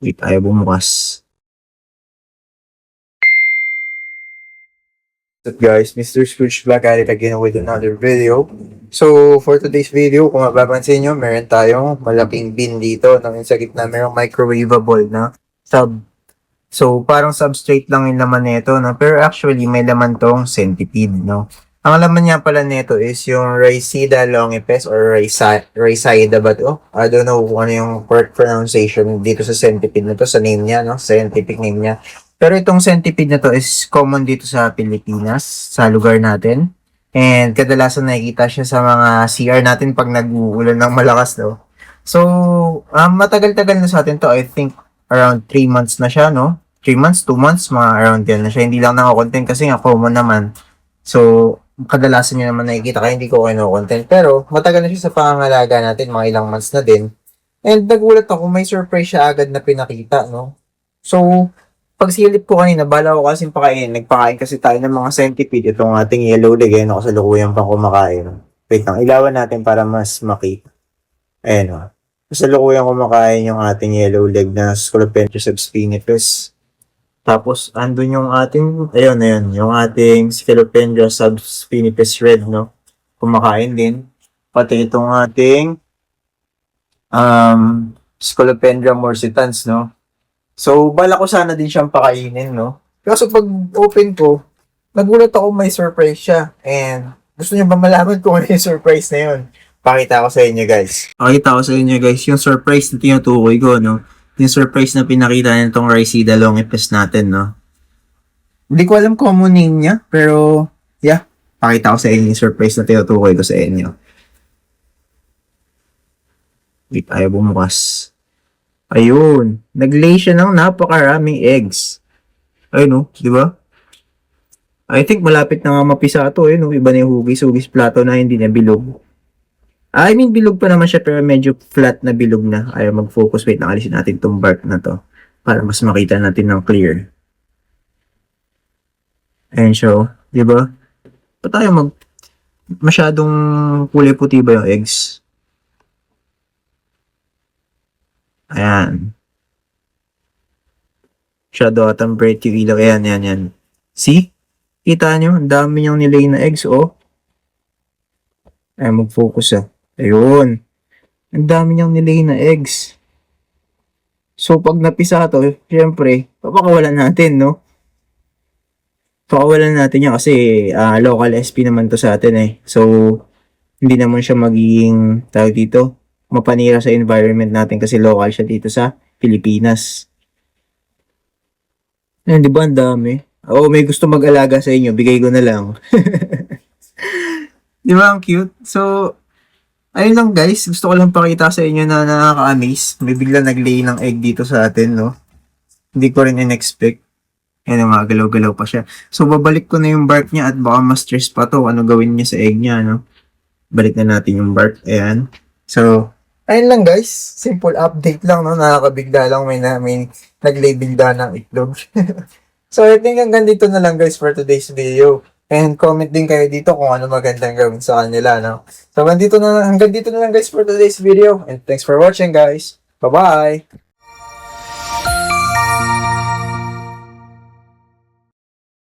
Wait, ayaw bumukas. What's up guys, Mr. Scrooge Black at it again with another video. So, for today's video, kung mapapansin nyo, meron tayong malaking bin dito. Nang sa gitna, merong microwavable na sub. So, parang substrate lang yung laman nito, no? Pero actually, may laman tong centipede, no? Ang laman niya pala nito is yung Rhizida longipes or Rhizida ba to? I don't know kung ano yung correct pronunciation dito sa centipede na to, sa name niya, no? Scientific name niya. Pero itong centipede na to is common dito sa Pilipinas, sa lugar natin. And kadalasan nakikita siya sa mga CR natin pag nag-uulan ng malakas daw. So, matagal-tagal na sa atin to. I think around 3 months na siya, no? 3 months, 2 months, mga around yan na siya. Hindi lang nakakontent kasi nga common naman. So, kadalasan nyo naman nakikita kaya hindi ko content. Pero, matagal na siya sa pangangalaga natin, mga ilang months na din. And nagulat ako, may surprise siya agad na pinakita, no? So, pag silip ko kanina, bala ko kasing pakain. Nagpakain kasi tayo ng mga centipede. Itong ating yellow leg, ayun ako sa lukuyang pang kumakain. Wait lang, ilawan natin para mas makita. Ayan o. Sa lukuyang kumakain yung ating yellow leg na Scolopendra subspinipes. Tapos, andun yung ating, ayun, yung ating Scolopendra subspinipes red, no? Kumakain din. Pati itong ating Scolopendra morsitans, no? So, bala ko sana din siyang pakainin, no? Kaso pag open ko, nagulat ako may surprise siya. And gusto niyo ba malaman kung ano yung surprise na yun? Pakita ko sa inyo, guys. Pakita ko sa inyo, guys, yung surprise na tinutukoy ko, no? Yung surprise na pinakita nitong Rhizida longipes natin, no? Hindi ko alam kung ano name niya, pero, yeah. Pakita ko sa inyo yung surprise na tinutukoy ko sa inyo. Wait, ayaw bumukas. Ayun. Nag-lay siya ng napakaraming eggs. Ayun, di ba? I think malapit na nga mapisa ito, no? Iba na yung hugis plato na hindi na bilog. I mean, bilog pa naman siya pero medyo flat na bilog na. Ayaw mag-focus. Wait, nakalisin natin itong bark na to para mas makita natin ng clear. Ayun siya, di ba? Pa tayo masyadong kulay puti ba yung eggs? Ayan. Shadow at ang bright yung ilaw. Ayan. See? Kita nyo? Ang dami niyang nilay na eggs, oh. Ayan, mag-focus, Ayun. Ang dami niyang nilay na eggs. So, pag napisa to, syempre, papakawalan natin, no? Pakawalan natin yan kasi local SP naman to sa atin, So, hindi naman siya magiging, tawag dito, mapanira sa environment natin kasi local siya dito sa Pilipinas. Ayan, di ba ang dami? May gusto mag-alaga sa inyo, bigay ko na lang. Di ba ang cute? So, ayun lang guys, gusto ko lang pakita sa inyo na nakaka-amaze. May bigla nag-lay ng egg dito sa atin, no? Hindi ko rin in-expect. Ayan, mga galaw-galaw pa siya. So, babalik ko na yung bark niya at baka ma-stress pa to. Ano gawin niya sa egg niya, no? Balik na natin yung bark. Ayan. So, ayun lang guys, simple update lang, no? Nakakabigla lang may nag-lay bigla ng itlog. So, I think hanggang dito na lang guys for today's video. And comment din kayo dito kung ano magandang gawin sa kanila, no? So, hanggang dito na lang guys for today's video. And thanks for watching guys. Bye-bye!